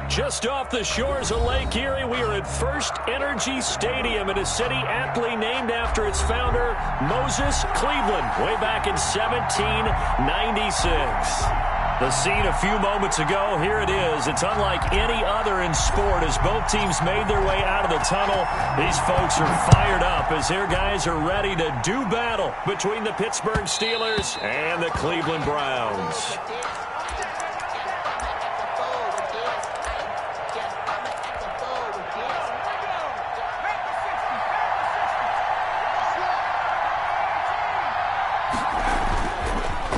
Just off the shores of Lake Erie, we are at First Energy Stadium in a city aptly named after its founder, Moses Cleveland, way back in 1796. The scene a few moments ago, here it is. It's unlike any other in sport as both teams made their way out of the tunnel. These folks are fired up as their guys are ready to do battle between the Pittsburgh Steelers and the Cleveland Browns.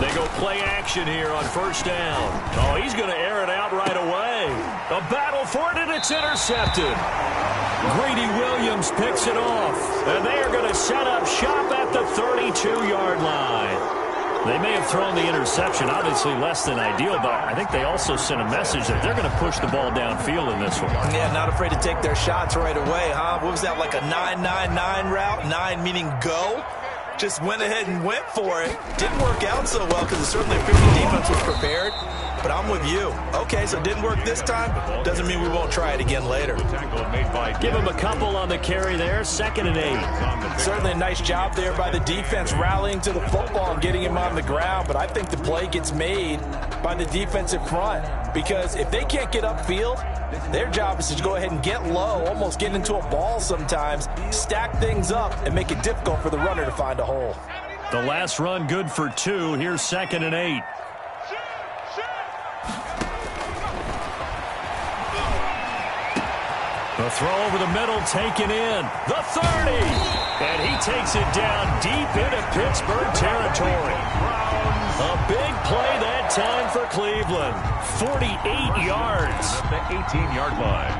They go play action here on first down. Oh, he's going to air it out right away. A battle for it, and it's intercepted. Greedy Williams picks it off, and they are going to set up shop at the 32-yard line. They may have thrown the interception, obviously less than ideal, but I think they also sent a message that they're going to push the ball downfield in this one. Yeah, not afraid to take their shots right away, huh? What was that, like a 9-9-9 route? 9 meaning go? Just went ahead and went for it. Didn't work out so well because it certainly appeared the defense was prepared. But I'm with you. Okay, so it didn't work this time. Doesn't mean we won't try it again later. Give him a couple on the carry there. 2nd and 8. Certainly a nice job there by the defense rallying to the football and getting him on the ground. But I think the play gets made by the defensive front. Because if they can't get upfield, their job is to go ahead and get low, almost get into a ball sometimes, stack things up, and make it difficult for the runner to find a hole. The last run good for 2. Here's 2nd and 8. The throw over the middle taken in. The 30. And he takes it down deep into Pittsburgh territory. A big play that time for Cleveland. 48 yards. The 18-yard line.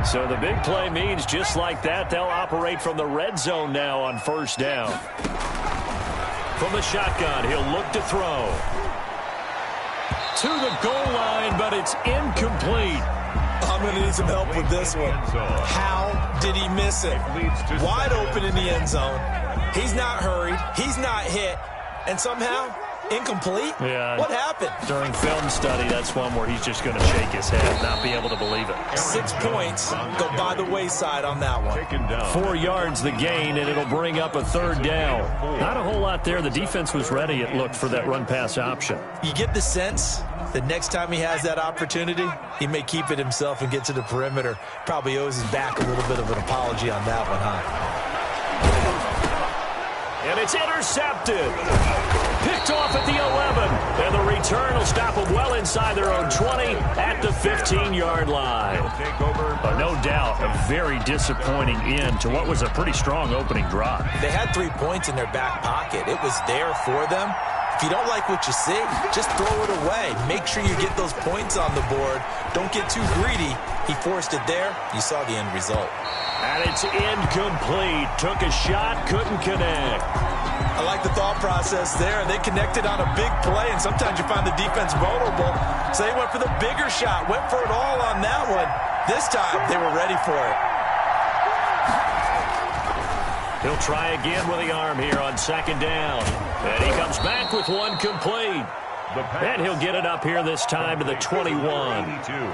So the big play means just like that, they'll operate from the red zone now on first down. From the shotgun, he'll look to throw. To the goal line, but it's incomplete. I'm going to need some help with this one. How did he miss it? Wide open in the end zone. He's not hurried. He's not hit. And somehow, incomplete? Yeah. What happened? During film study, that's one where he's just going to shake his head, not be able to believe it. 6 points go by the wayside on that one. 4 yards the gain, and it'll bring up a 3rd down. Not a whole lot there. The defense was ready, it looked, for that run-pass option. You get the sense that next time he has that opportunity, he may keep it himself and get to the perimeter. Probably owes his back a little bit of an apology on that one, huh? And it's intercepted. Picked off at the 11. And the return will stop them well inside their own 20 at the 15-yard line. But no doubt, a very disappointing end to what was a pretty strong opening drive. They had 3 points in their back pocket. It was there for them. If you don't like what you see, just throw it away. Make sure you get those points on the board. Don't get too greedy. He forced it there. You saw the end result. And it's incomplete. Took a shot, couldn't connect. I like the thought process there. They connected on a big play, and sometimes you find the defense vulnerable. So they went for the bigger shot, went for it all on that one. This time, they were ready for it. He'll try again with the arm here on 2nd down. And he comes back with one complete. And he'll get it up here this time to the 21.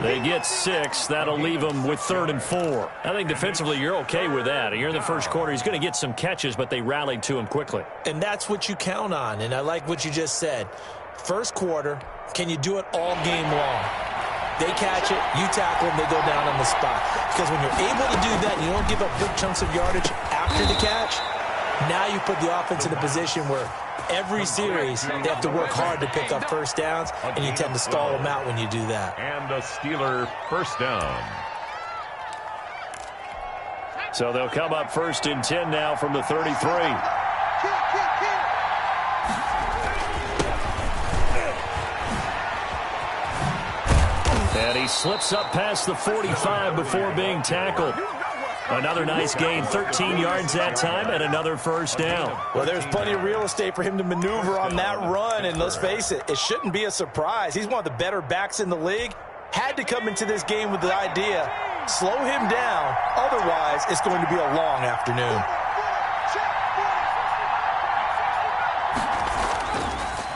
They get 6. That'll leave them with 3rd and 4. I think defensively you're okay with that. Here in the first quarter, he's going to get some catches, but they rallied to him quickly. And that's what you count on, and I like what you just said. First quarter, can you do it all game long? They catch it, you tackle them, they go down on the spot. Because when you're able to do that and you don't give up big chunks of yardage after the catch, now you put the offense in a position where every series they have to work hard to pick up first downs, and you tend to stall them out when you do that. And a Steeler first down. So they'll come up 1st and 10 now from the 33. And he slips up past the 45 before being tackled. Another nice gain, 13 yards that time, and another first down. Well, there's plenty of real estate for him to maneuver on that run, and let's face it, it shouldn't be a surprise. He's one of the better backs in the league. Had to come into this game with the idea, slow him down, otherwise it's going to be a long afternoon.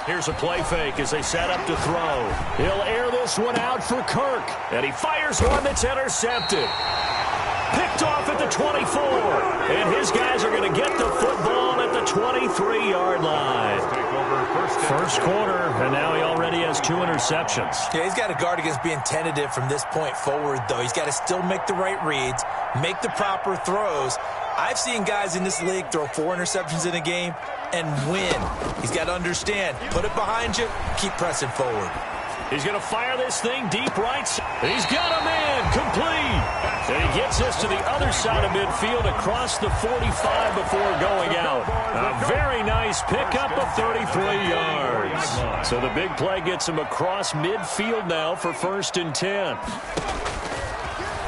Here's a play fake as they set up to throw. He'll air this one out for Kirk. And he fires one that's intercepted. Picked off at the 24. And his guys are going to get the football at the 23-yard line. First quarter, and now he already has 2 interceptions. Yeah, he's got to guard against being tentative from this point forward, though. He's got to still make the right reads, make the proper throws. I've seen guys in this league throw 4 interceptions in a game and win. He's got to understand, put it behind you, keep pressing forward. He's going to fire this thing deep right. He's got a man complete. And he gets this to the other side of midfield across the 45 before going out. A very nice pickup of 33 yards. So the big play gets him across midfield now for 1st and 10.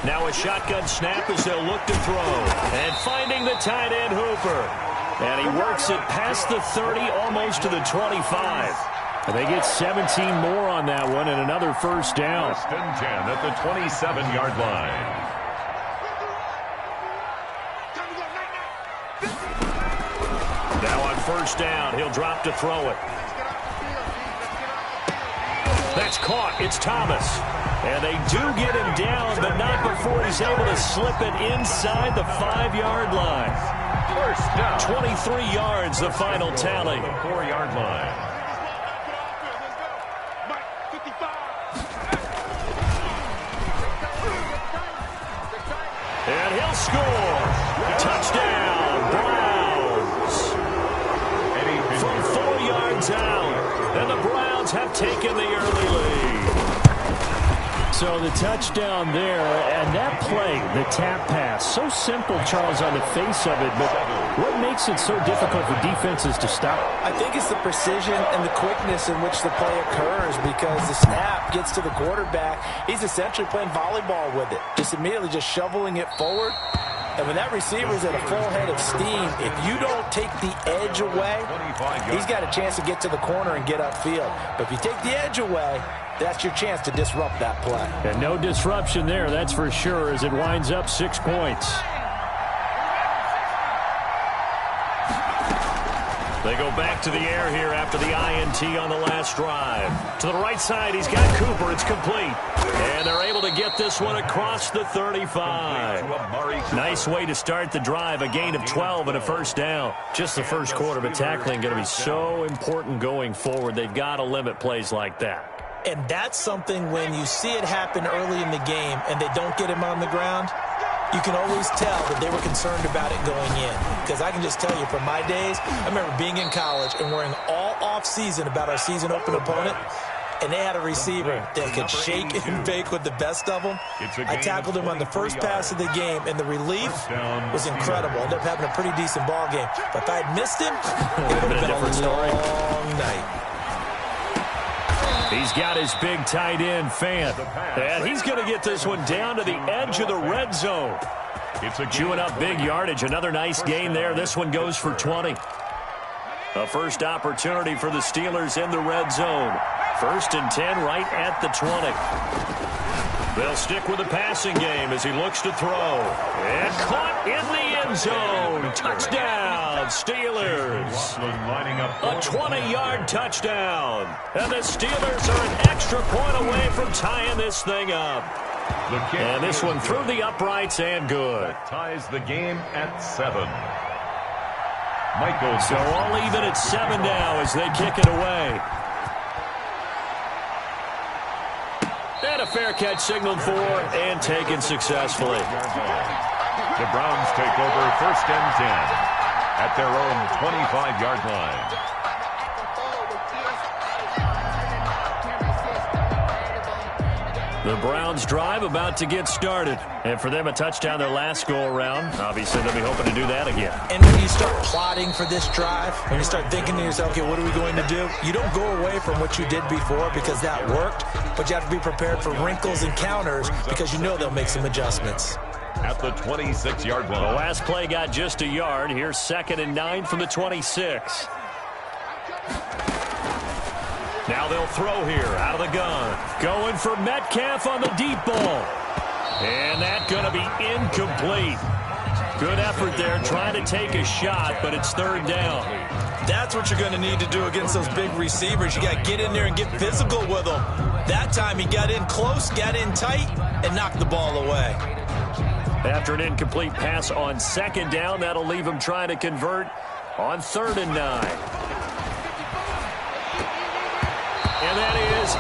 Now a shotgun snap as they'll look to throw. And finding the tight end Hooper. And he works it past the 30, almost to the 25. And they get 17 more on that one and another first down. 1st and 10 at the 27-yard line. Now on 1st down, he'll drop to throw it. That's caught. It's Thomas. And they do get him down, but not before he's able to slip it inside the 5-yard line. First down. 23 yards, the final tally. 4-yard line. And he'll score. Touchdown, Browns. From 4 yards out. And the Browns have taken the early lead. So the touchdown there, and that play, the tap pass, so simple, Charles, on the face of it, but what makes it so difficult for defenses to stop? I think it's the precision and the quickness in which the play occurs, because the snap gets to the quarterback. He's essentially playing volleyball with it, just immediately just shoveling it forward. And when that receiver's at a full head of steam, if you don't take the edge away, he's got a chance to get to the corner and get upfield. But if you take the edge away, that's your chance to disrupt that play. And no disruption there, that's for sure, as it winds up 6 points. They go back to the air here after the INT on the last drive. To the right side, he's got Cooper. It's complete. And they're able to get this one across the 35. Nice way to start the drive. A gain of 12 and a first down. Just the first quarter, but tackling going to be so important going forward. They've got to limit plays like that. And that's something when you see it happen early in the game and they don't get him on the ground, you can always tell that they were concerned about it going in. Because I can just tell you from my days, I remember being in college and worrying all off-season about our season open opponent, and they had a receiver that could shake and bake with the best of them. I tackled him on the first pass of the game, and the relief was incredible. Ended up having a pretty decent ball game. But if I had missed him, it would have been a long night. He's got his big tight end, Fant. And he's going to get this one down to the edge of the red zone. Chewing up big yardage. Another nice gain there. This one goes for 20. A first opportunity for the Steelers in the red zone. 1st and 10 right at the 20. They'll stick with the passing game as he looks to throw. And caught in the end zone. Touchdown, Steelers. A 20-yard touchdown. And the Steelers are an extra point away from tying this thing up. And this one through the uprights and good. Ties the game at 7. So all even at 7 now as they kick it away. And a fair catch signaled for and taken successfully. The Browns take over 1st and 10 at their own 25-yard line. The Browns drive about to get started. And for them, a touchdown their last go-around. Obviously, they'll be hoping to do that again. And when you start plotting for this drive, when you start thinking to yourself, okay, what are we going to do? You don't go away from what you did before because that worked, but you have to be prepared for wrinkles and counters because you know they'll make some adjustments. At the 26-yard line. The last play got just a yard. Here's 2nd and 9 from the 26. Now they'll throw here out of the gun. Going for Metcalf on the deep ball. And that's going to be incomplete. Good effort there trying to take a shot, but it's 3rd down. That's what you're going to need to do against those big receivers. You got to get in there and get physical with them. That time he got in close, got in tight, and knocked the ball away. After an incomplete pass on second down, that'll leave him trying to convert on 3rd and 9. And that is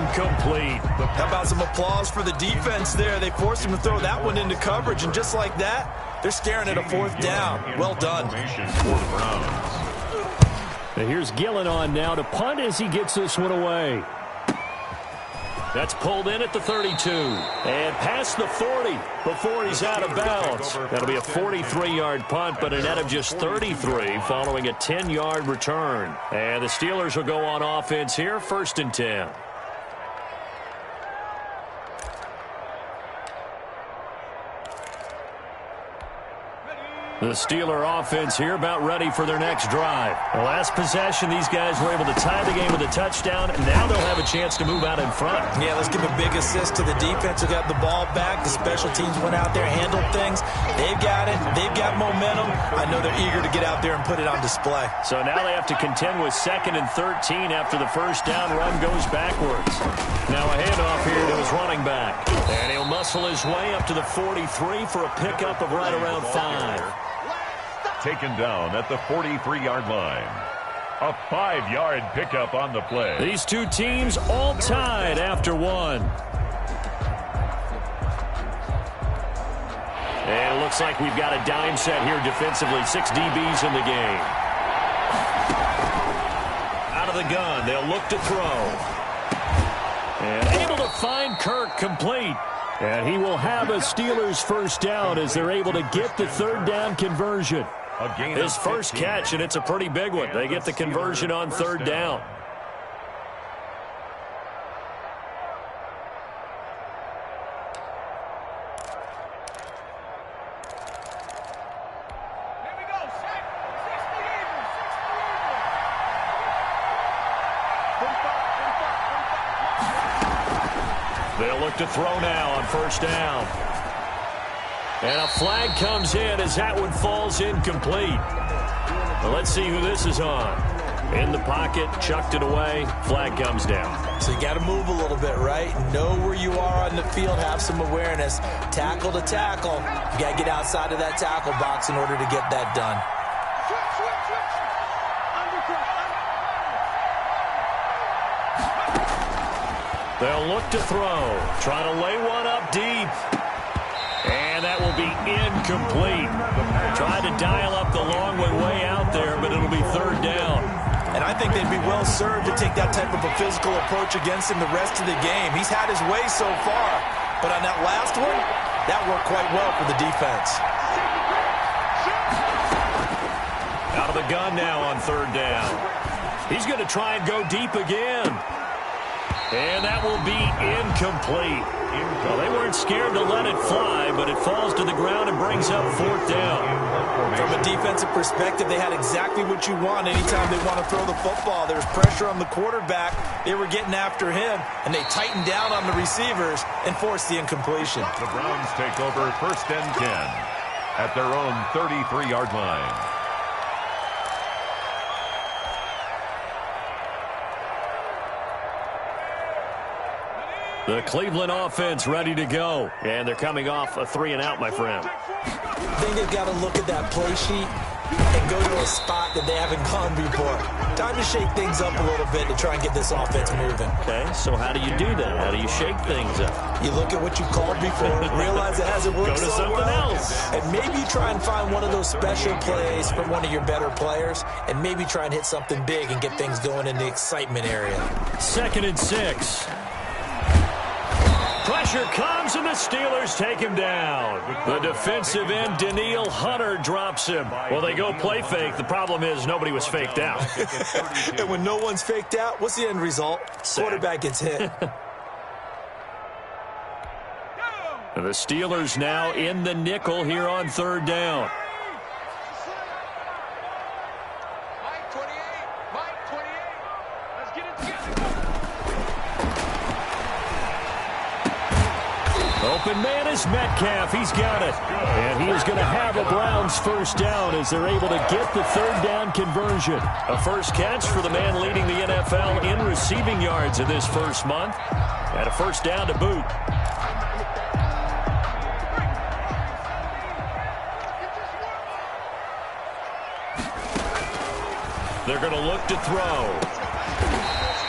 incomplete. How about some applause for the defense there? They forced him to throw that one into coverage, and just like that, they're staring at a 4th down. Well done. And here's Gillen on now to punt as he gets this one away. That's pulled in at the 32. And past the 40 before he's out of bounds. That'll be a 43-yard punt, but a net of just 33 following a 10-yard return. And the Steelers will go on offense here, 1st and 10. The Steeler offense here about ready for their next drive. The last possession, these guys were able to tie the game with a touchdown, and now they'll have a chance to move out in front. Yeah, let's give a big assist to the defense who got the ball back. The special teams went out there, handled things. They've got it. They've got momentum. I know they're eager to get out there and put it on display. So now they have to contend with 2nd and 13 after the first down run goes backwards. Now a handoff here to his running back. And he'll muscle his way up to the 43 for a pickup of right around 5. Taken down at the 43-yard line. A 5-yard pickup on the play. These two teams all tied after 1. And it looks like we've got a dime set here defensively. 6 DBs in the game. Out of the gun, they'll look to throw. And able to find Kirk complete. And he will have a Steelers 1st down as they're able to get the 3rd down conversion. His first catch, and it's a pretty big one. They get the conversion on 3rd down. They'll look to throw now on 1st down. And a flag comes in as that one falls incomplete. Well, let's see who this is on. In the pocket, chucked it away, flag comes down. So you got to move a little bit, right? Know where you are on the field, have some awareness. Tackle to tackle. You got to get outside of that tackle box in order to get that done. They'll look to throw. Trying to lay one up deep. And that will be incomplete. Tried to dial up the long one way out there, but it'll be 3rd down. And I think they'd be well served to take that type of a physical approach against him the rest of the game. He's had his way so far. But on that last one, that worked quite well for the defense. Out of the gun now on 3rd down. He's going to try and go deep again. And that will be incomplete. Well, they weren't scared to let it fly, but it falls to the ground and brings up 4th down. From a defensive perspective, they had exactly what you want anytime they want to throw the football. There was pressure on the quarterback. They were getting after him, and they tightened down on the receivers and forced the incompletion. The Browns take over 1st and 10 at their own 33-yard line. The Cleveland offense ready to go. And they're coming off a 3-and-out, my friend. I think they've got to look at that play sheet and go to a spot that they haven't gone before. Time to shake things up a little bit to try and get this offense moving. Okay, so how do you do that? How do you shake things up? You look at what you called before, realize it hasn't worked Go to so something well, else. and maybe try and find one of those special plays from one of your better players, and maybe try and hit something big and get things going in the excitement area. 2nd and 6. Pressure comes, and the Steelers take him down. The defensive end, Danielle Hunter, drops him. Well, they go play fake. The problem is nobody was faked out. And when no one's faked out, what's the end result? Quarterback gets hit. The Steelers now in the nickel here on 3rd down. They'll open man is Metcalf. He's got it. And he is going to have a Browns first down as they're able to get the third down conversion. A first catch for the man leading the NFL in receiving yards in this first month. And a first down to boot. They're going to look to throw.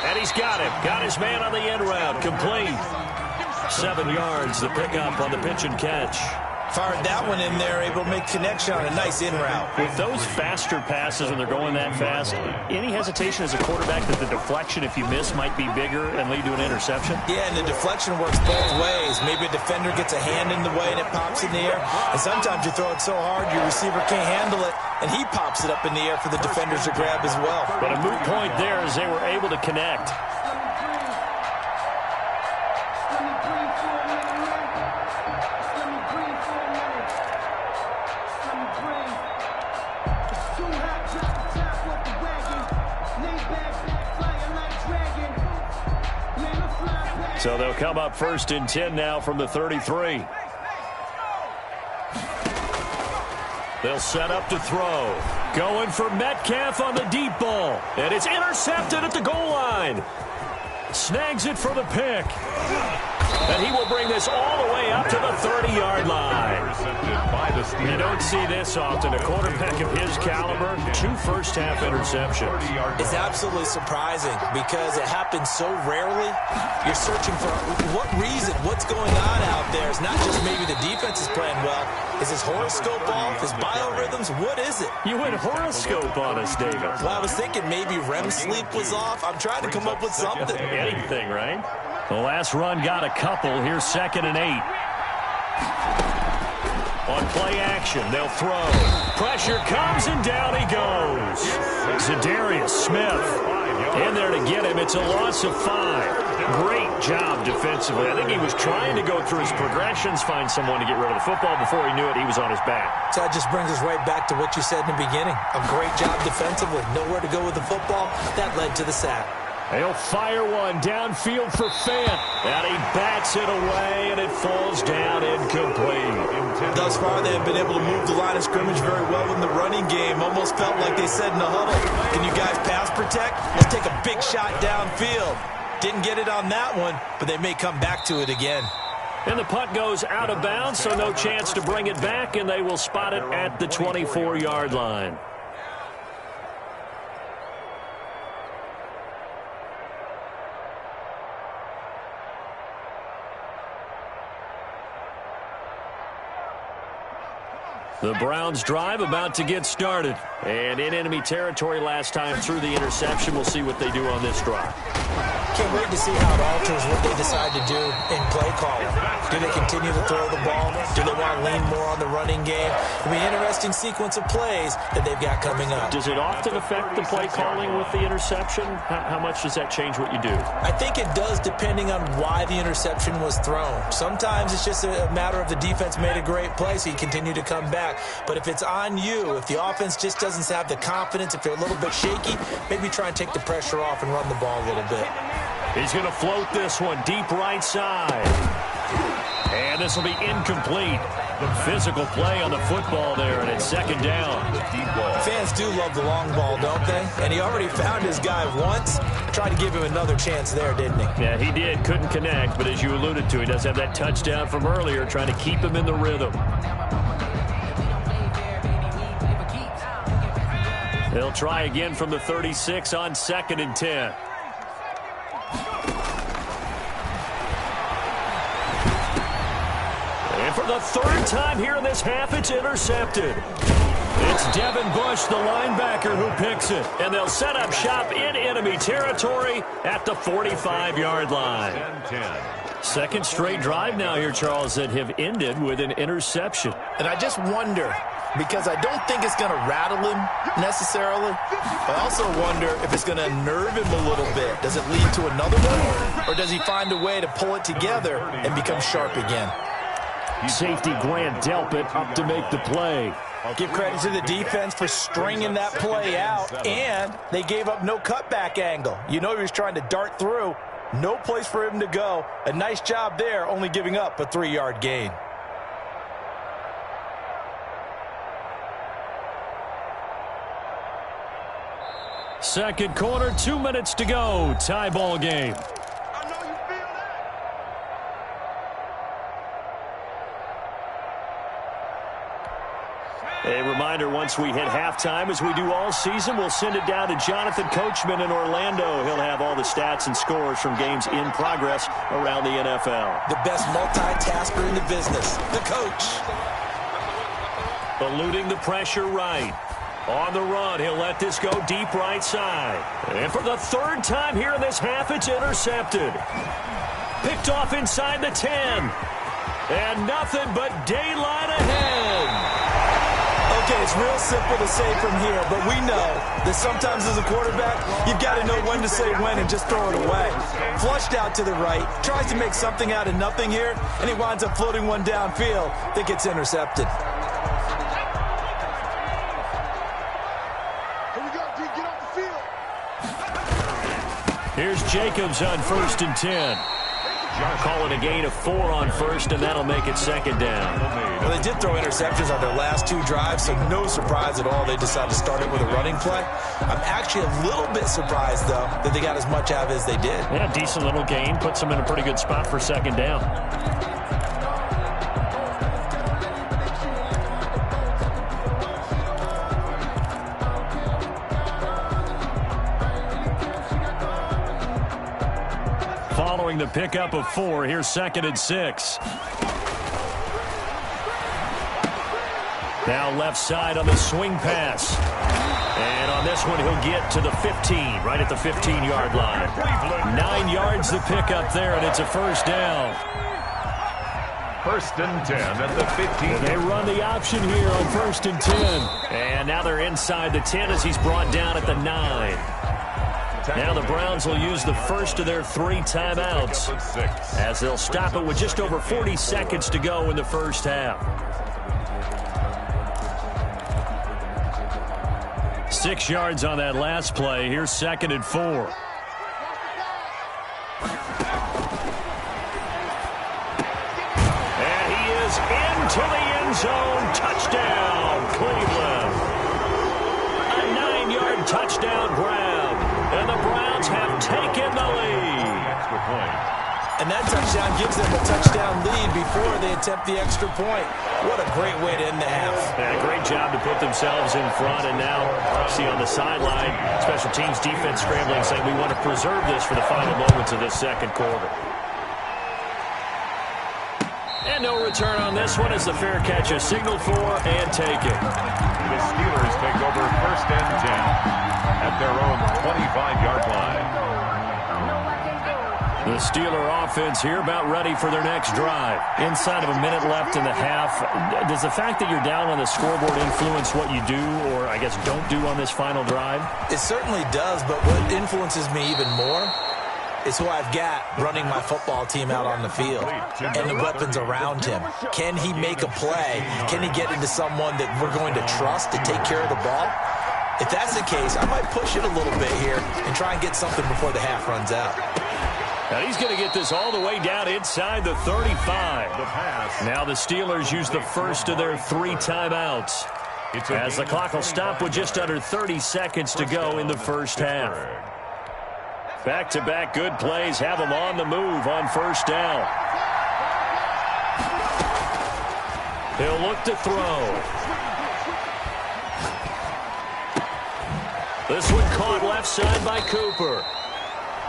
And he's got him. Got his man on the end route. Complete. 7 yards, the pickup on the pitch and catch. Fired that one in there, able to make connection on a nice in route. With those faster passes when they're going that fast, any hesitation as a quarterback that the deflection, if you miss, might be bigger and lead to an interception? Yeah, and the deflection works both ways. Maybe a defender gets a hand in the way and it pops in the air. And sometimes you throw it so hard your receiver can't handle it, and he pops it up in the air for the defenders to grab as well. But a moot point there as they were able to connect. So they'll come up first and 10 now from the 33. They'll set up to throw. Going for Metcalf on the deep ball. And it's intercepted at the goal line. Snags it for the pick. And he will bring this all the way up to the 30-yard line. You don't see this often. A quarterback of his caliber, 2 first-half interceptions. It's absolutely surprising because it happens so rarely. You're searching for what reason, what's going on out there. It's not just maybe the defense is playing well. Is his horoscope off? His biorhythms? What is it? You went horoscope on us, David. Well, I was thinking maybe REM sleep was off. I'm trying to come up with something. Anything, right? The last run got a couple. Here's 2nd and 8. On play action, they'll throw. Pressure comes, and down he goes. Za'Darius Smith in there to get him. It's a loss of 5. Great job defensively. I think he was trying to go through his progressions, find someone to get rid of the football. Before he knew it, he was on his back. So that just brings us right back to what you said in the beginning. A great job defensively. Nowhere to go with the football. That led to the sack. They'll fire one downfield for Fant. And he bats it away, and it falls down incomplete. Thus far, they have been able to move the line of scrimmage very well in the running game. Almost felt like they said in the huddle, can you guys pass protect? Let's take a big shot downfield. Didn't get it on that one, but they may come back to it again. And the punt goes out of bounds, so no chance to bring it back, and they will spot it at the 24-yard line. The Browns drive about to get started. And in enemy territory last time through the interception. We'll see what they do on this drive. Can't wait to see how it alters what they decide to do in play calling. Do they continue to throw the ball? Do they want to lean more on the running game? It'll be an interesting sequence of plays that they've got coming up. Does it often affect the play calling with the interception? How much does that change what you do? I think it does, depending on why the interception was thrown. Sometimes it's just a matter of the defense made a great play, so you continue to come back. But if it's on you, if the offense just doesn't have the confidence, if they're a little bit shaky, maybe try and take the pressure off and run the ball a little bit. He's going to float this one deep right side. And this will be incomplete. Physical play on the football there, and it's 2nd down. Fans do love the long ball, don't they? And he already found his guy once. Tried to give him another chance there, didn't he? Yeah, he did. Couldn't connect, but as you alluded to, he does have that touchdown from earlier, trying to keep him in the rhythm. They'll try again from the 36 on 2nd and 10. And for the 3rd time here in this half, it's intercepted. It's Devin Bush, the linebacker, who picks it. And they'll set up shop in enemy territory at the 45-yard line. 2nd straight drive now here, Charles, that have ended with an interception. And I just wonder, because I don't think it's going to rattle him necessarily. I also wonder if it's going to nerve him a little bit. Does it lead to another one? Or does he find a way to pull it together and become sharp again? Safety Grant Delpit up to make the play. Give credit to the defense for stringing that play out, and they gave up no cutback angle. You know he was trying to dart through. No place for him to go. A nice job there, only giving up a 3-yard gain. Second quarter, 2 minutes to go. Tie ball game. A reminder, once we hit halftime, as we do all season, we'll send it down to Jonathan Coachman in Orlando. He'll have all the stats and scores from games in progress around the NFL. The best multitasker in the business, the coach. Eluding the pressure right. On the run, he'll let this go deep right side. And for the third time here in this half, it's intercepted. Picked off inside the 10. And nothing but daylight ahead. Okay, it's real simple to say from here, but we know that sometimes as a quarterback, you've got to know when to say when and just throw it away. Flushed out to the right, tries to make something out of nothing here, and he winds up floating one downfield that gets intercepted. Here's Jacobs on 1st and 10. Call it a gain of 4 on first, and that'll make it second down. Well, they did throw interceptions on their last 2 drives, so no surprise at all they decided to start it with a running play. I'm actually a little bit surprised, though, that they got as much out of it as they did. Yeah, decent little gain. Puts them in a pretty good spot for second down. Following the pickup of 4, here's 2nd and 6. Now left side on the swing pass. And on this one, he'll get to the 15, right at the 15-yard line. 9 yards the pickup there, and it's a first down. 1st and 10 at the 15. They run the option here on 1st and 10. And now they're inside the 10 as he's brought down at the 9. Now the Browns will use the first of their 3 timeouts as they'll stop it with just over 40 seconds to go in the first half. 6 yards on that last play. Here's 2nd and 4. And he is into the end zone. Touchdown, Cleveland. A 9-yard touchdown grab. And the Browns have taken the lead. Extra point. And that touchdown gives them a touchdown lead before they attempt the extra point. What a great way to end the half. Yeah, great job to put themselves in front. And now, see on the sideline, special teams defense scrambling, saying we want to preserve this for the final moments of this second quarter. And no return on this one as the fair catch is signaled for and taken. The Steelers take over 1st and 10 at their own 25-yard line. The Steeler offense here about ready for their next drive. Inside of a minute left in the half, does the fact that you're down on the scoreboard influence what you do or, I guess, don't do on this final drive? It certainly does, but what influences me even more is who I've got running my football team out on the field and the weapons around him. Can he make a play? Can he get into someone that we're going to trust to take care of the ball? If that's the case, I might push it a little bit here and try and get something before the half runs out. Now he's going to get this all the way down inside the 35. Now the Steelers use the first of their 3 timeouts as the clock will stop with just under 30 seconds to go in the first half. Back-to-back good plays have them on the move on first down. He'll look to throw. This one caught left side by Cooper.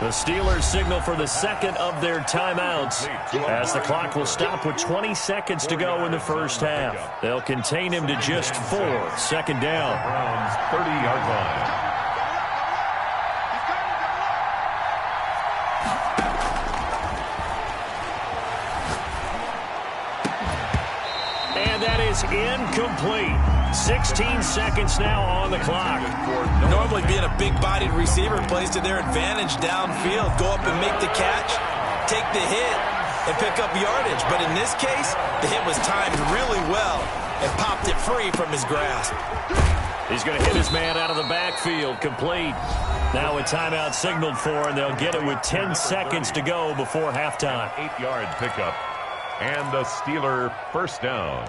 The Steelers signal for the second of their timeouts as the clock will stop with 20 seconds to go in the first half. They'll contain him to just 4. Second down. Browns 30-yard line. And that is incomplete. 16 seconds now on the clock. Normally being a big-bodied receiver plays to their advantage downfield. Go up and make the catch, take the hit, and pick up yardage. But in this case, the hit was timed really well and popped it free from his grasp. He's going to hit his man out of the backfield. Complete. Now a timeout signaled for, and they'll get it with 10 seconds to go before halftime. 8-yard pickup and a Steeler first down.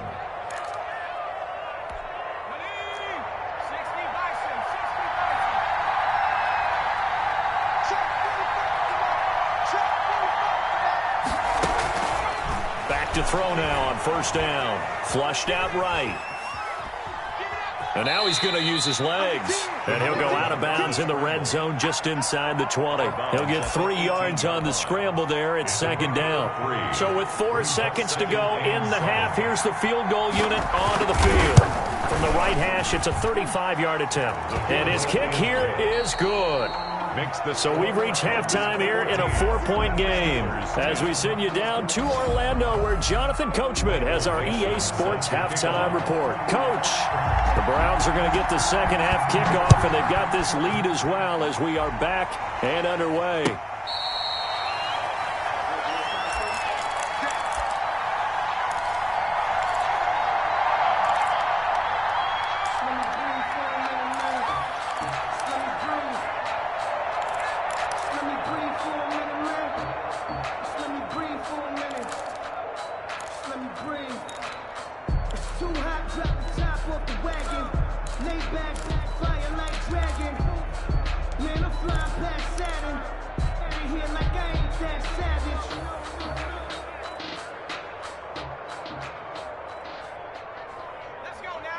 Back to throw now on first down. Flushed out right. And now he's going to use his legs. And he'll go out of bounds in the red zone just inside the 20. He'll get 3 yards on the scramble there. It's second down. So with 4 seconds to go in the half, here's the field goal unit onto the field. From the right hash, it's a 35-yard attempt. And his kick here is good. So we've reached halftime here in a 4-point game as we send you down to Orlando where Jonathan Coachman has our EA Sports halftime report. Coach, the Browns are going to get the second half kickoff, and they've got this lead as well as we are back and underway.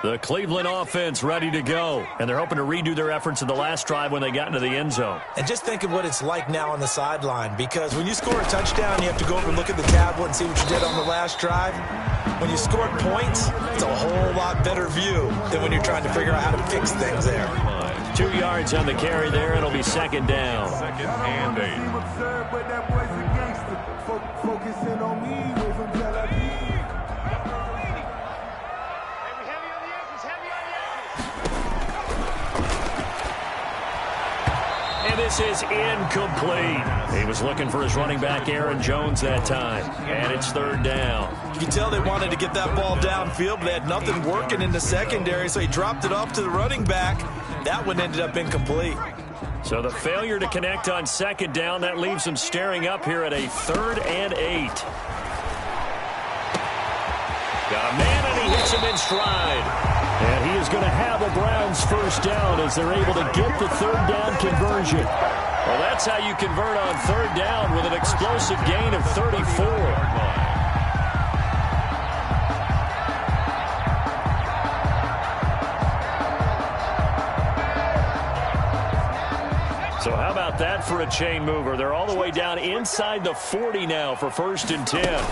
The Cleveland offense ready to go, and they're hoping to redo their efforts in the last drive when they got into the end zone. And just think of what it's like now on the sideline, because when you score a touchdown, you have to go over and look at the tablet and see what you did on the last drive. When you scored points, it's a whole lot better view than when you're trying to figure out how to fix things there. 2 yards on the carry there. It'll be second down. Second and 8. This is incomplete. He was looking for his running back, Aaron Jones, that time. And it's third down. You can tell they wanted to get that ball downfield, but they had nothing working in the secondary, so he dropped it off to the running back. That one ended up incomplete. So the failure to connect on second down, that leaves him staring up here at a 3rd and 8. Got a man, and he hits him in stride. And he is going to have a Browns first down as they're able to get the third down conversion. Well, that's how you convert on third down with an explosive gain of 34. So how about that for a chain mover? They're all the way down inside the 40 now for 1st and 10.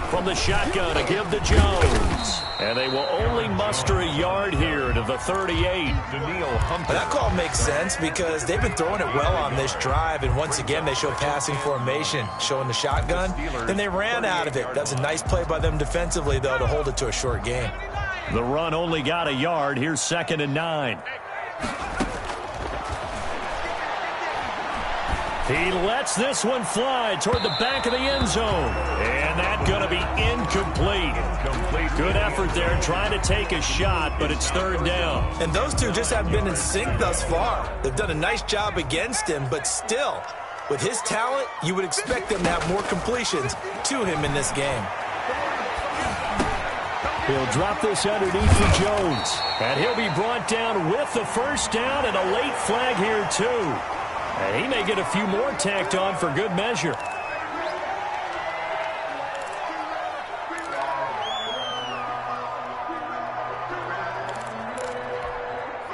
From the shotgun to give to Jones. And they will only muster a yard here to the 38. That call makes sense because they've been throwing it well on this drive, and once again they show passing formation, showing the shotgun. Then they ran out of it. That's a nice play by them defensively, though, to hold it to a short game. The run only got a yard. Here's 2nd and 9. He lets this one fly toward the back of the end zone. And that's going to be incomplete. Good effort there trying to take a shot, but it's third down. And those two just haven't been in sync thus far. They've done a nice job against him, but still, with his talent, you would expect them to have more completions to him in this game. He'll drop this underneath for Jones. And he'll be brought down with the first down and a late flag here, too. And he may get a few more tacked on for good measure.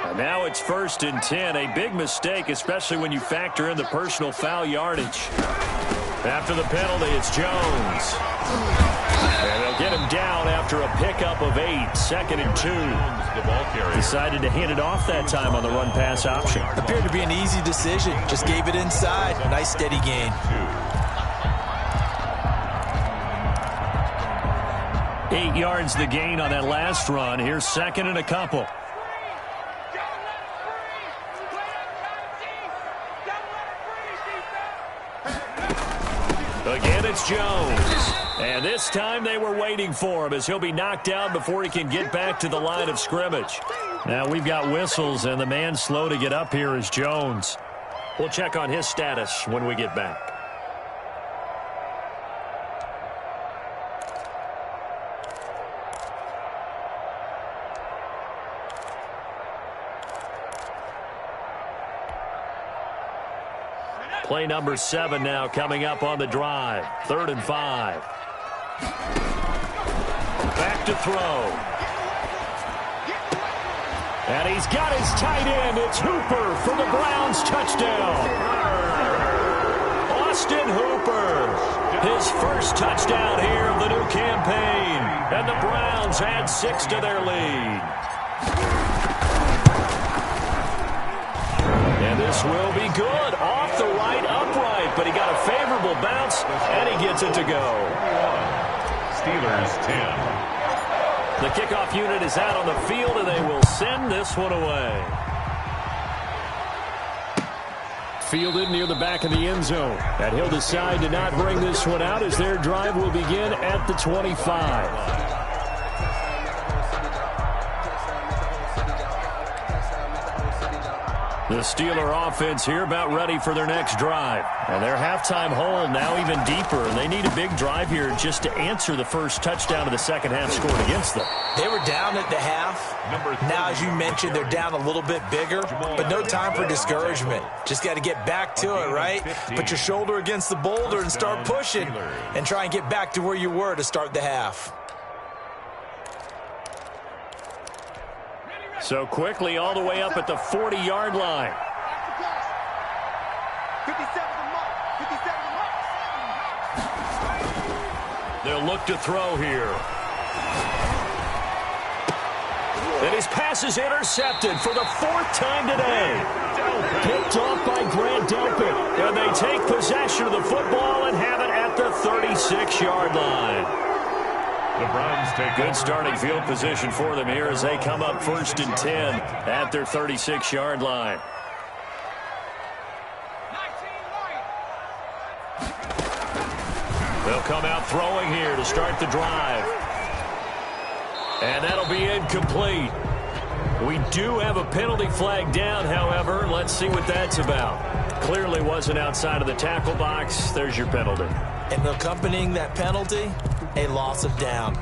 And now it's 1st and 10. A big mistake, especially when you factor in the personal foul yardage. After the penalty, it's Jones. And they'll get him down after a pickup of 8. 2nd and 2. The ball carrier decided to hand it off that time on the run-pass option. Appeared to be an easy decision. Just gave it inside. Nice steady gain. 8 yards the gain on that last run. Here's 2nd and a couple. Again, it's Jones. And this time they were waiting for him as he'll be knocked down before he can get back to the line of scrimmage. Now we've got whistles, and the man slow to get up here is Jones. We'll check on his status when we get back. Play number 7 now coming up on the drive. 3rd and 5. Back to throw. And he's got his tight end. It's Hooper for the Browns touchdown. Austin Hooper. His first touchdown here of the new campaign. And the Browns add 6 to their lead. And this will be good. Off the right upright, but he got a favorable bounce, and he gets it to go. Steelers 10. The kickoff unit is out on the field, and they will send this one away. Fielded near the back of the end zone. And he'll decide to not bring this one out as their drive will begin at the 25. The Steeler offense here about ready for their next drive. And their halftime hole now even deeper. And they need a big drive here just to answer the first touchdown of the second half scored against them. They were down at the half. Now, as you mentioned, they're down a little bit bigger, but no time for discouragement. Just got to get back to it, right? Put your shoulder against the boulder and start pushing and try and get back to where you were to start the half. So quickly all the way up at the 40-yard line. They'll look to throw here. And his pass is intercepted for the 4th time today. Picked off by Grant Delpit. And they take possession of the football and have it at the 36-yard line. The Browns take good starting field position for them here as they come up 1st and 10 at their 36-yard line. They'll come out throwing here to start the drive. And that'll be incomplete. We do have a penalty flag down, however. Let's see what that's about. Clearly wasn't outside of the tackle box. There's your penalty. And accompanying that penalty, a loss of down.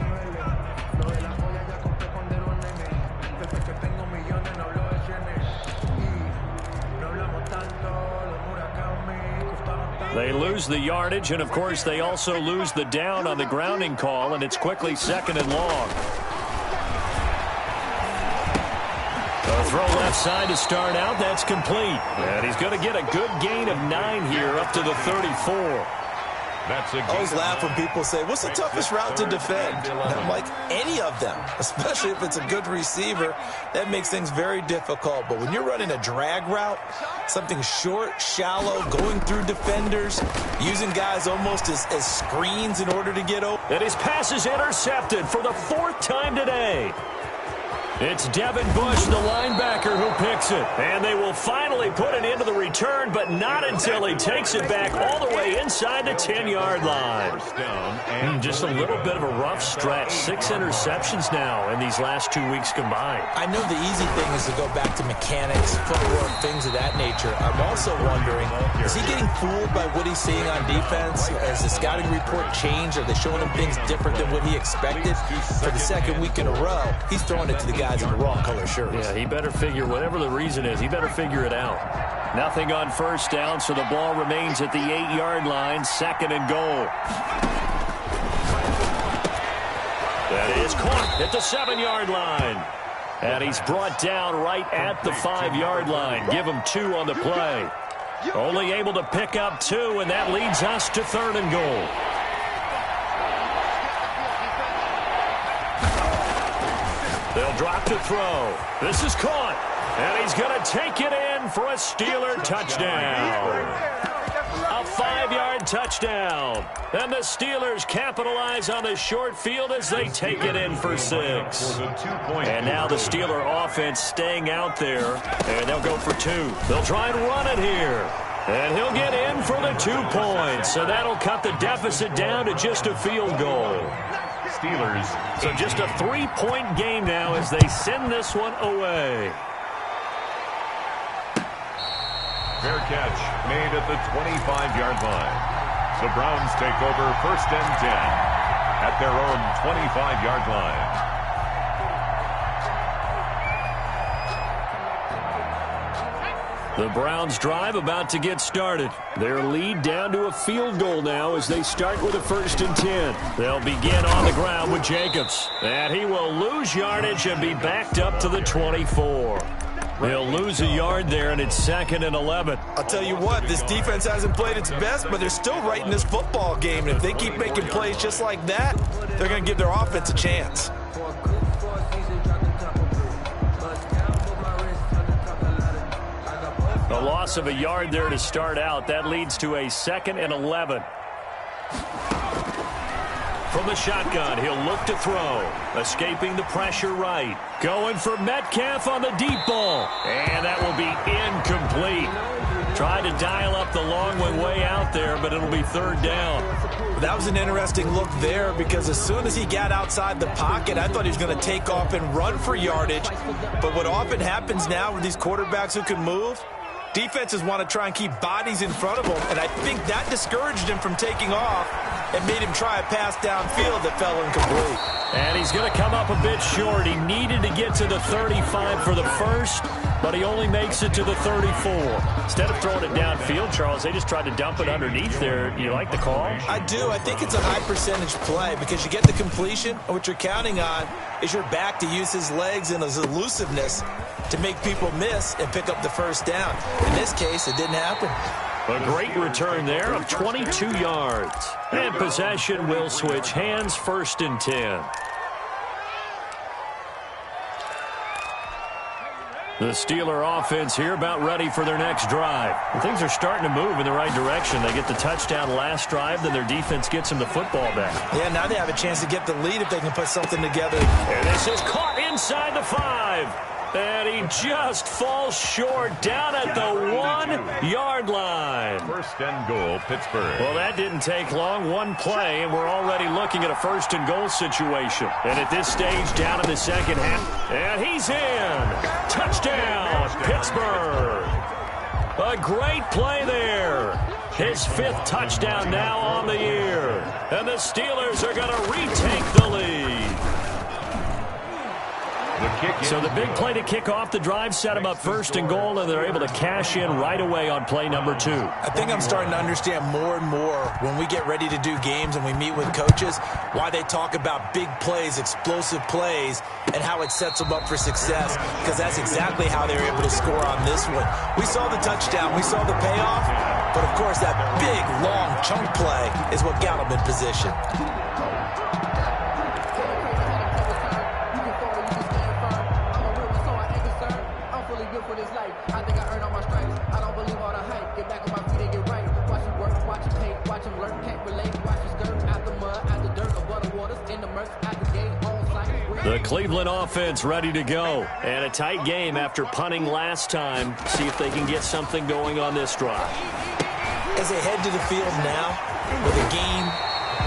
They lose the yardage, and of course they also lose the down on the grounding call, and it's quickly 2nd and long. A throw left side to start out. That's complete. And he's going to get a good gain of 9 here up to the 34. I always laugh when people say, what's the toughest route to defend? And I'm like, any of them, especially if it's a good receiver. That makes things very difficult. But when you're running a drag route, something short, shallow, going through defenders, using guys almost as screens in order to get open. And his pass is intercepted for the 4th time today. It's Devin Bush, the linebacker, who picks it. And they will finally put an end to the return, but not until he takes it back all the way inside the 10-yard line. Just a little bit of a rough stretch. 6 interceptions now in these last 2 weeks combined. I know the easy thing is to go back to mechanics, footwork, things of that nature. I'm also wondering, is he getting fooled by what he's seeing on defense? Has the scouting report changed? Are they showing him things different than what he expected? For the 2nd week in a row, he's throwing it to the guys in the wrong color shirts. Yeah, he better figure, whatever the reason is, he better figure it out. Nothing on 1st down, so the ball remains at the 8-yard line, 2nd and goal. That is caught at the 7-yard line. And he's brought down right at the 5-yard line. Give him 2 on the play. Only able to pick up 2, and that leads us to 3rd and goal. They'll drop to throw. This is caught. And he's going to take it in for a Steeler touchdown. A 5-yard touchdown. And the Steelers capitalize on the short field as they take it in for 6. And now the Steeler offense staying out there. And they'll go for 2. They'll try and run it here. And he'll get in for the 2 points. So that'll cut the deficit down to just a field goal. Steelers. So just a 3-point game now as they send this one away. Fair catch made at the 25-yard line. The Browns take over 1st and 10 at their own 25-yard line. The Browns drive about to get started. Their lead down to a field goal now as they start with a 1st and 10. They'll begin on the ground with Jacobs. And he will lose yardage and be backed up to the 24. He'll lose a yard there, and it's 2nd and 11. I'll tell you what, this defense hasn't played its best, but they're still right in this football game. And if they keep making plays just like that, they're going to give their offense a chance. A loss of a yard there to start out. That leads to a 2nd and 11. From the shotgun, he'll look to throw. Escaping the pressure right. Going for Metcalf on the deep ball. And that will be incomplete. Tried to dial up the long way out there, but it'll be 3rd down. That was an interesting look there because as soon as he got outside the pocket, I thought he was going to take off and run for yardage. But what often happens now with these quarterbacks who can move, defenses want to try and keep bodies in front of them, and I think that discouraged him from taking off and made him try a pass downfield that fell incomplete. And he's going to come up a bit short. He needed to get to the 35 for the first, but he only makes it to the 34. Instead of throwing it downfield, Charles, they just tried to dump it underneath there. You like the call? I do. I think it's a high percentage play because you get the completion, and what you're counting on is your back to use his legs and his elusiveness to make people miss and pick up the 1st down. In this case, it didn't happen. A great return there of 22 yards. And possession will switch hands, 1st and 10. The Steeler offense here about ready for their next drive. And things are starting to move in the right direction. They get the touchdown last drive, then their defense gets them the football back. Yeah, now they have a chance to get the lead if they can put something together. And this is caught inside the 5. And he just falls short down at the 1-yard line. 1st and goal, Pittsburgh. Well, that didn't take long. One play, and we're already looking at a 1st and goal situation. And at this stage, down in the 2nd half, and he's in. Touchdown, Pittsburgh. A great play there. His 5th touchdown now on the year. And the Steelers are going to retake the lead. So the big play to kick off the drive set them up 1st and goal, and they're able to cash in right away on play number 2. I think I'm starting to understand more and more when we get ready to do games and we meet with coaches why they talk about big plays, explosive plays, and how it sets them up for success, because that's exactly how they were able to score on this one. We saw the touchdown, we saw the payoff, but of course that big, long chunk play is what got them in position. The Cleveland offense ready to go. And a tight game after punting last time. See if they can get something going on this drive. As they head to the field now, with a game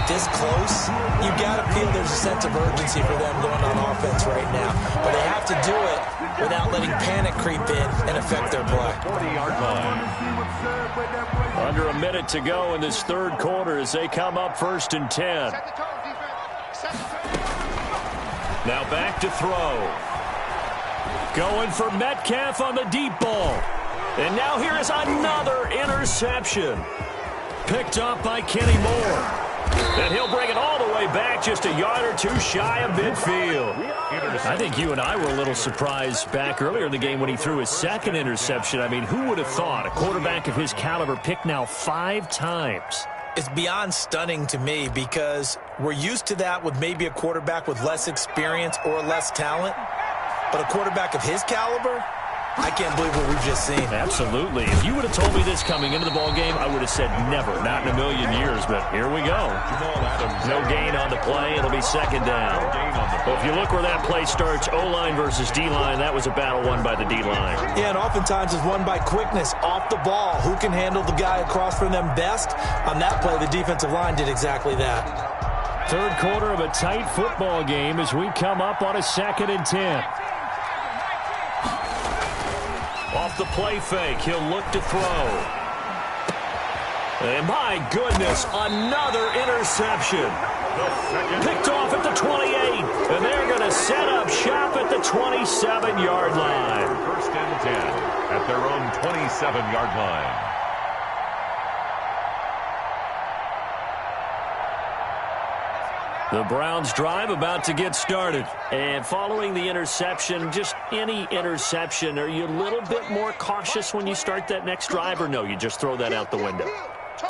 this close, you got to feel there's a sense of urgency for them going on offense right now. But they have to do it without letting panic creep in and affect their play. 40-yard line. Under a minute to go in this 3rd quarter as they come up 1st and 10. Now back to throw. Going for Metcalf on the deep ball. And now here is another interception. Picked up by Kenny Moore. And he'll bring it all the way back just a yard or 2 shy of midfield. I think you and I were a little surprised back earlier in the game when he threw his 2nd interception. I mean, who would have thought a quarterback of his caliber picked now 5 times? It's beyond stunning to me because we're used to that with maybe a quarterback with less experience or less talent. But a quarterback of his caliber, I can't believe what we've just seen. Absolutely. If you would have told me this coming into the ball game, I would have said never, not in a million years. But here we go. No gain on the play. It'll be second down. Well, if you look where that play starts, O-line versus D-line, that was a battle won by the D-line. Yeah, and oftentimes it's won by quickness off the ball. Who can handle the guy across from them best? On that play, the defensive line did exactly that. Third quarter of a tight football game as we come up on a 2nd and 10. Off the play fake, he'll look to throw. And my goodness, another interception. Picked off at the 28, and they're going to set up shop at the 27-yard line. 1st and 10 at their own 27-yard line. The Browns drive about to get started. And following the interception, just any interception, are you a little bit more cautious when you start that next drive, or no, you just throw that out the window?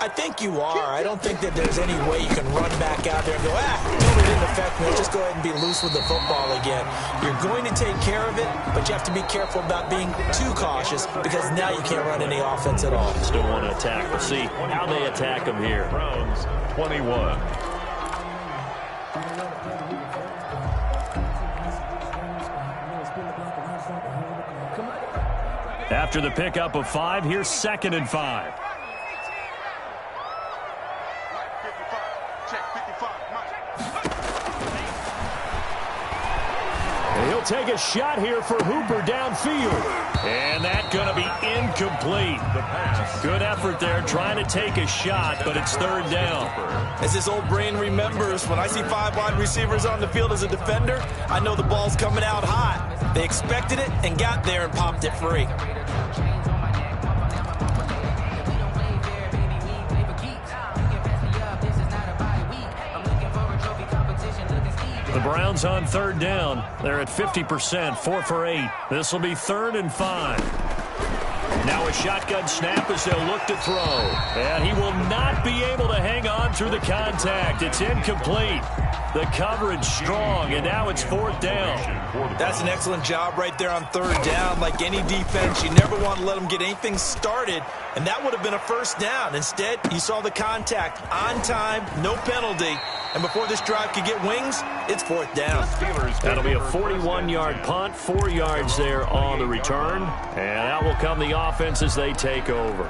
I think you are. I don't think that there's any way you can run back out there and go, totally didn't affect me. Just go ahead and be loose with the football again. You're going to take care of it, but you have to be careful about being too cautious because now you can't run any offense at all. Still want to attack. We'll see how they attack them here. Browns 21. After the pickup of 5, here's 2nd and 5. He'll take a shot here for Hooper downfield. And that's going to be incomplete. The pass. Good effort there trying to take a shot, but it's 3rd down. As this old brain remembers, when I see 5 wide receivers on the field as a defender, I know the ball's coming out hot. They expected it and got there and popped it free. The Browns on 3rd down. They're at 50%, 4 for 8. This will be 3rd and 5. Now a shotgun snap as they'll look to throw. And he will not be able to hang on through the contact. It's incomplete. The coverage strong, and now it's 4th down. That's an excellent job right there on 3rd down. Like any defense, you never want to let them get anything started, and that would have been a 1st down. Instead, you saw the contact on time, no penalty. And before this drive could get wings, it's 4th down. That'll be a 41-yard punt, 4 yards there on the return. And that will come the offense as they take over.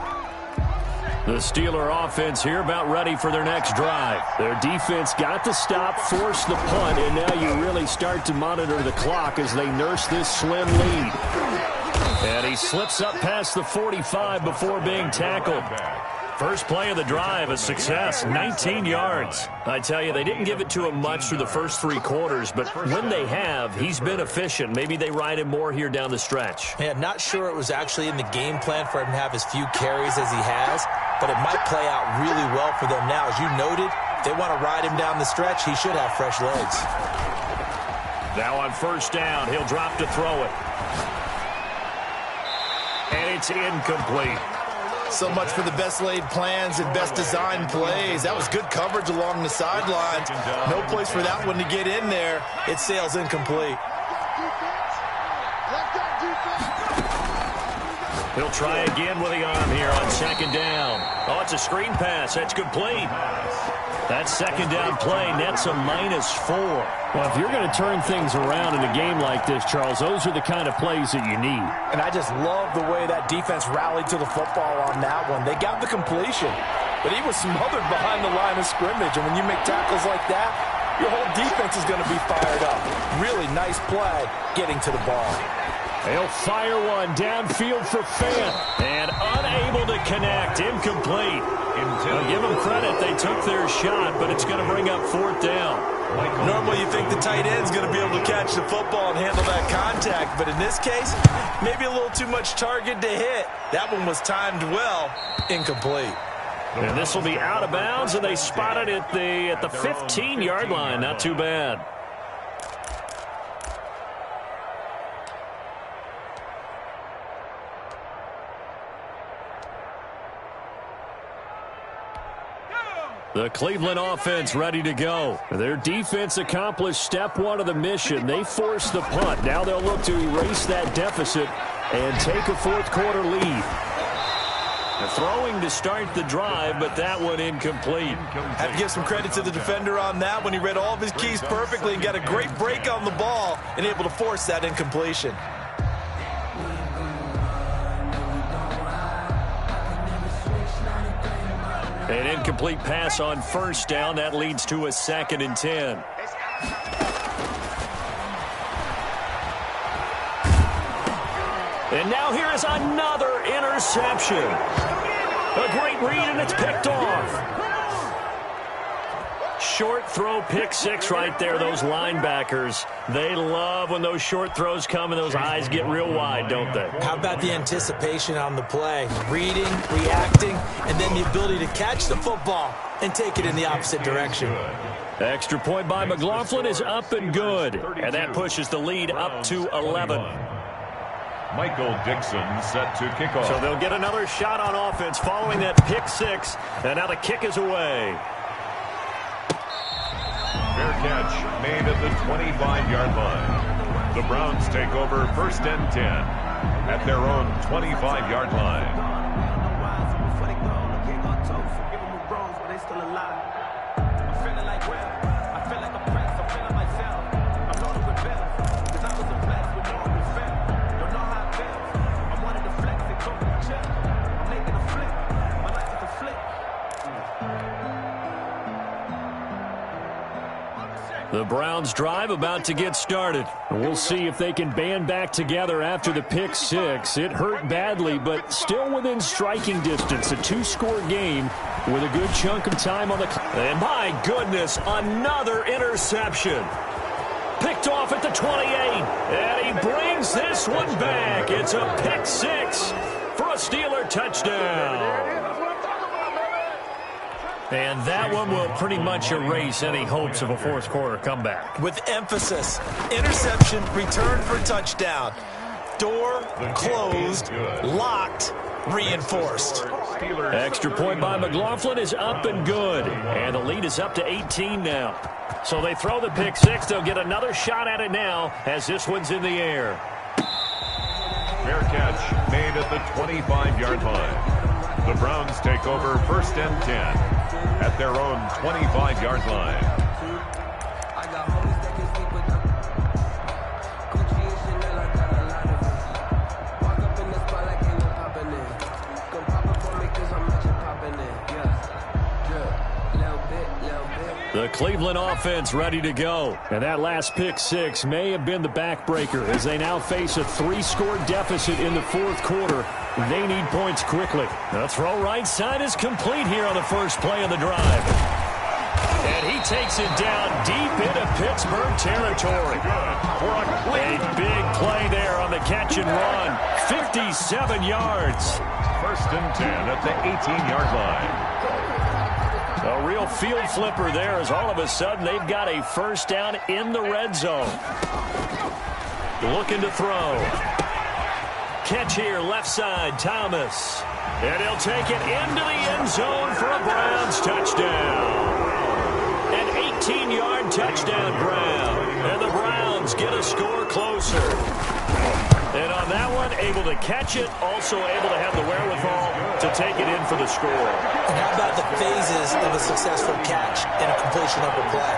The Steeler offense here about ready for their next drive. Their defense got the stop, forced the punt, and now you really start to monitor the clock as they nurse this slim lead. And he slips up past the 45 before being tackled. First play of the drive, a success, 19 yards. I tell you, they didn't give it to him much through the first 3 quarters, but when they have, he's been efficient. Maybe they ride him more here down the stretch. Yeah, not sure it was actually in the game plan for him to have as few carries as he has, but it might play out really well for them now. As you noted, if they want to ride him down the stretch, he should have fresh legs. Now on 1st down, he'll drop to throw it. And it's incomplete. So much for the best laid plans and best designed plays. That was good coverage along the sidelines. No place for that one to get in there. It sails incomplete. He'll try again with the arm here on 2nd down. Oh, it's a screen pass. That's complete. That 2nd down play nets a -4. Well, if you're going to turn things around in a game like this, Charles, those are the kind of plays that you need. And I just love the way that defense rallied to the football on that one. They got the completion, but he was smothered behind the line of scrimmage. And when you make tackles like that, your whole defense is going to be fired up. Really nice play getting to the ball. They'll fire one downfield for Fant. And unable to connect. Incomplete. Well, give them credit. They took their shot, but it's going to bring up 4th down. Normally you think the tight end's going to be able to catch the football and handle that contact, but in this case, maybe a little too much target to hit. That one was timed well. Incomplete. And this will be out of bounds, and they spot it at the 15-yard line. Not too bad. The Cleveland offense ready to go. Their defense accomplished step 1 of the mission. They forced the punt. Now they'll look to erase that deficit and take a fourth-quarter lead. Throwing to start the drive, but that one incomplete. Have to give some credit to the defender on that when he read all of his keys perfectly and got a great break on the ball and able to force that incompletion. An incomplete pass on first down. That leads to a 2nd and 10. And now here is another interception. A great read, and it's picked off. Short throw, pick six right there. Those linebackers, they love when those short throws come and those eyes get real wide, don't they? How about the anticipation on the play? Reading, reacting, and then the ability to catch the football and take it in the opposite direction. Extra point by McLaughlin is up and good. And that pushes the lead up to 11. Michael Dixon set to kick off. So they'll get another shot on offense following that pick six. And now the kick is away. Fair catch made at the 25-yard line. The Browns take over 1st and 10 at their own 25-yard line. The Browns drive about to get started. We'll see if they can band back together after the pick six. It hurt badly, but still within striking distance. A 2-score game with a good chunk of time on the clock. And my goodness, another interception. Picked off at the 28. And he brings this one back. It's a pick six for a Steeler touchdown. And that one will pretty much erase any hopes of a fourth-quarter comeback. With emphasis, interception, return for touchdown. Door closed, locked, reinforced. Extra point by McLaughlin is up and good. And the lead is up to 18 now. So they throw the pick six. They'll get another shot at it now as this one's in the air. Fair catch made at the 25-yard line. The Browns take over 1st and 10 at their own 25-yard line. The Cleveland offense ready to go. And that last pick six may have been the backbreaker as they now face a 3-score deficit in the fourth quarter. They need points quickly. The throw right side is complete here on the first play of the drive. And he takes it down deep into Pittsburgh territory. A big play there on the catch and run. 57 yards. 1st and 10 at the 18-yard line. A real field flipper there as all of a sudden they've got a first down in the red zone. Looking to throw. Catch here, left side, Thomas. And he'll take it into the end zone for a Browns touchdown. An 18-yard touchdown, Brown. And the Browns get a score closer. And on that one, able to catch it, also able to have the wherewithal to take it in for the score. And how about the phases of a successful catch and a completion of a play?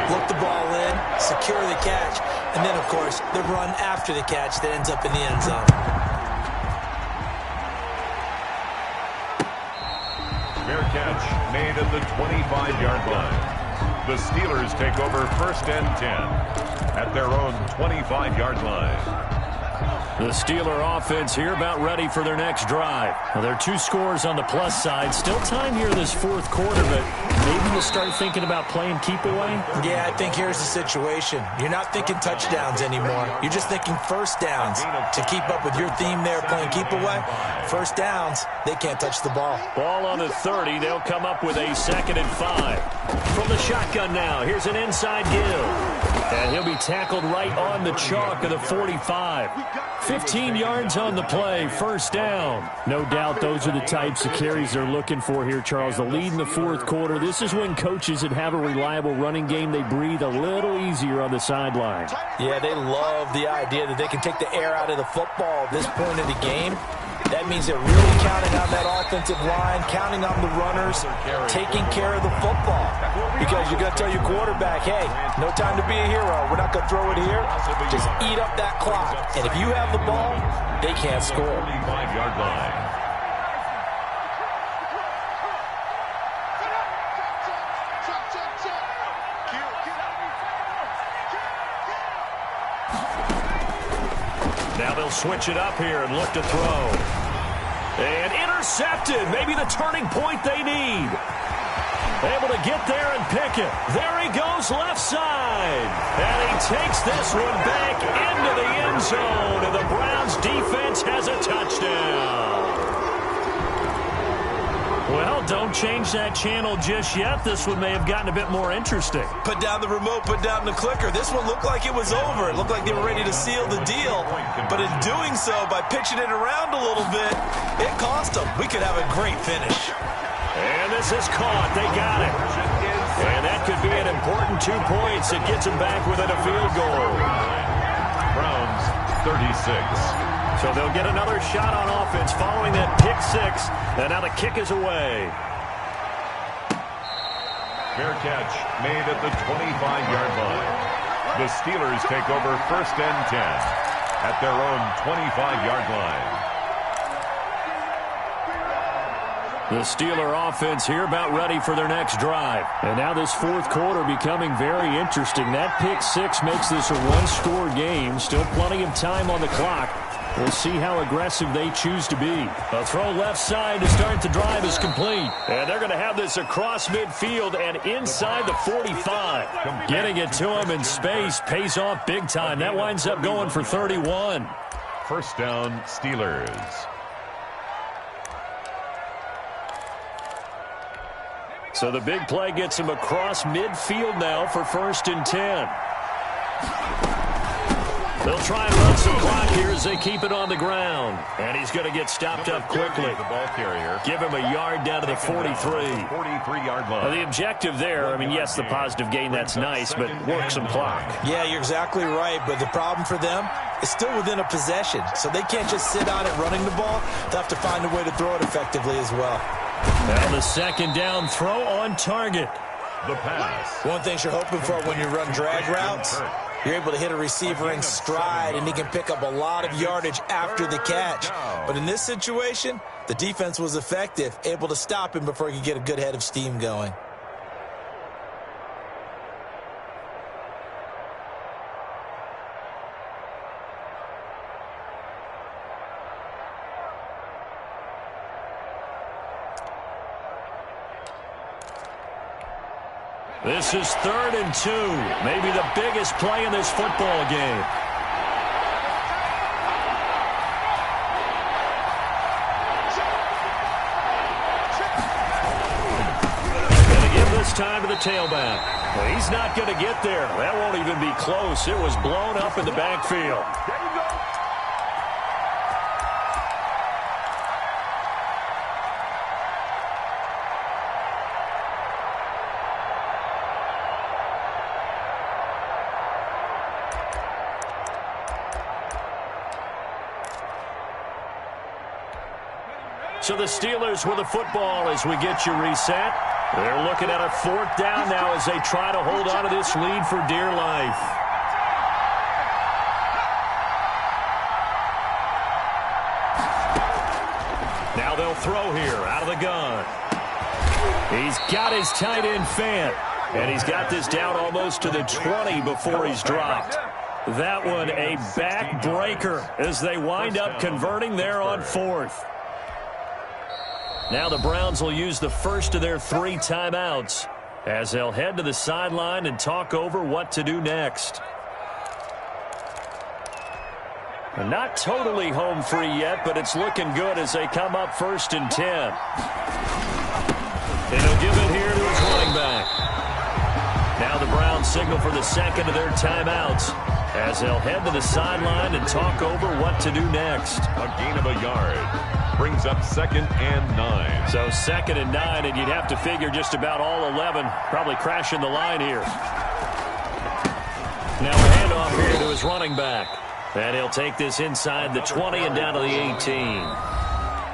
Look the ball in, secure the catch, and then, of course, the run after the catch that ends up in the end zone. Fair catch made at the 25-yard line. The Steelers take over 1st and 10 at their own 25-yard line. The Steeler offense here about ready for their next drive. Now, there are 2 scores on the plus side. Still time here in this fourth quarter, but maybe you start thinking about playing keep away? Yeah, I think here's the situation. You're not thinking touchdowns anymore. You're just thinking first downs. To keep up with your theme there, playing keep away, first downs, they can't touch the ball. Ball on the 30. They'll come up with a 2nd and 5. From the shotgun now, here's an inside give. And he'll be tackled right on the chalk of the 45. 15 yards on the play, first down. No doubt those are the types of carries they're looking for here, Charles. The lead in the fourth quarter. This is when coaches that have a reliable running game, they breathe a little easier on the sideline. Yeah, they love the idea that they can take the air out of the football at this point of the game. That means they're really counting on that offensive line, counting on the runners, taking care of the football. Because you're going to tell your quarterback, hey, no time to be a hero. We're not going to throw it here. Just eat up that clock. And if you have the ball, they can't score. 35-yard line. Now they'll switch it up here and look to throw. And intercepted. Maybe the turning point they need. Able to get there and pick it. There he goes left side. And he takes this one back into the end zone. And the Browns defense has a touchdown. Well, don't change that channel just yet. This one may have gotten a bit more interesting. Put down the remote, put down the clicker. This one looked like it was over. It looked like they were ready to seal the deal. But in doing so, by pitching it around a little bit, it cost them. We could have a great finish. And this is caught. They got it. And that could be an important 2 points. It gets them back within a field goal. Browns 36. So they'll get another shot on offense following that pick six. And now the kick is away. Fair catch made at the 25-yard line. The Steelers take over first and 10 at their own 25-yard line. The Steeler offense here about ready for their next drive. And now this fourth quarter becoming very interesting. That pick six makes this a one-score game. Still plenty of time on the clock. We'll see how aggressive they choose to be. A throw left side to start the drive is complete. And they're going to have this across midfield and inside the 45. Getting it to him in space pays off big time. That winds up going for 31. First down, Steelers. So the big play gets him across midfield now for first and 10. They'll try and run some clock here as they keep it on the ground. And he's going to get stopped up quickly. The ball carrier. Give him a yard down to the 43. 43-yard line. The objective there, I mean, yes, the positive gain, that's nice, but work some clock. Yeah, you're exactly right, but the problem for them is still within a possession. So they can't just sit on it running the ball. They'll have to find a way to throw it effectively as well. Now the second down throw on target. The pass. One thing you're hoping for when you run drag routes, you're able to hit a receiver in stride, and he can pick up a lot of yardage after the catch. But in this situation, the defense was effective, able to stop him before he could get a good head of steam going. This is 3rd and 2. Maybe the biggest play in this football game. Going to give this time to the tailback. Well, he's not going to get there. That won't even be close. It was blown up in the backfield. So the Steelers with the football as we get you reset. They're looking at a 4th down now as they try to hold on to this lead for dear life. Now they'll throw here out of the gun. He's got his tight end Fant. And he's got this down almost to the 20 before he's dropped. That one a backbreaker as they wind up converting there on 4th. Now the Browns will use the first of their 3 timeouts as they'll head to the sideline and talk over what to do next. And not totally home free yet, but it's looking good as they come up 1st and 10. And he'll give it here to his running back. Now Now the Browns signal for the second of their timeouts as they'll head to the sideline and talk over what to do next. A gain of a yard brings up 2nd and 9. So 2nd and 9, and you'd have to figure just about all 11 probably crashing the line here. Now a handoff here to his running back. And he'll take this inside the 20 and down to the 18.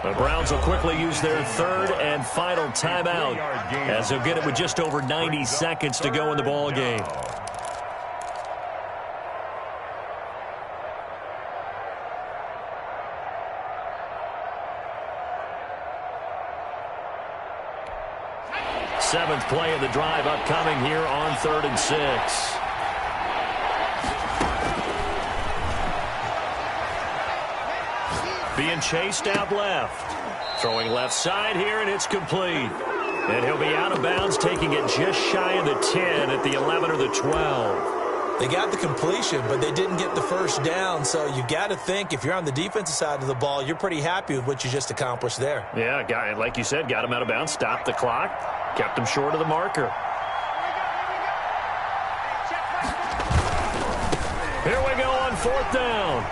The Browns will quickly use their 3rd and final timeout as they'll get it with just over 90 seconds to go in the ball game. Seventh play of the drive upcoming here on 3rd and 6. Being chased out left. Throwing left side here, and it's complete. And he'll be out of bounds, taking it just shy of the 10 at the 11 or the 12. They got the completion, but they didn't get the first down. So you got to think, if you're on the defensive side of the ball, you're pretty happy with what you just accomplished there. Yeah, like you said, got him out of bounds, stopped the clock, kept him short of the marker. Here we go on 4th down.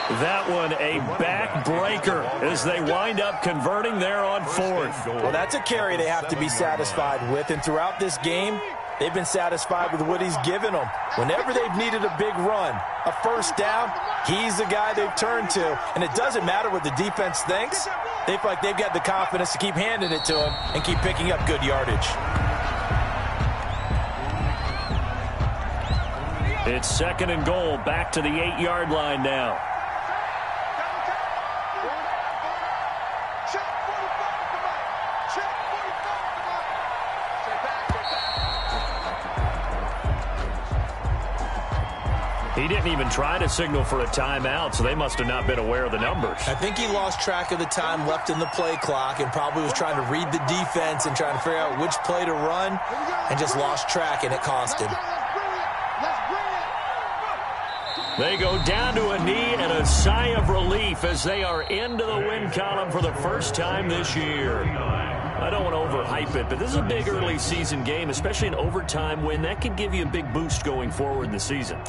That one a backbreaker as they wind up converting there on 4th. Well, that's a carry they have to be satisfied with. And throughout this game, they've been satisfied with what he's given them. Whenever they've needed a big run, a first down, he's the guy they've turned to. And it doesn't matter what the defense thinks. They feel like they've got the confidence to keep handing it to him and keep picking up good yardage. It's 2nd and goal, back to the 8-yard line now. He didn't even try to signal for a timeout, so they must have not been aware of the numbers. I think he lost track of the time left in the play clock and probably was trying to read the defense and trying to figure out which play to run and just lost track, and it cost him. They go down to a knee and a sigh of relief as they are into the win column for the first time this year. I don't want to overhype it, but this is a big early season game, especially an overtime win. That could give you a big boost going forward in the season.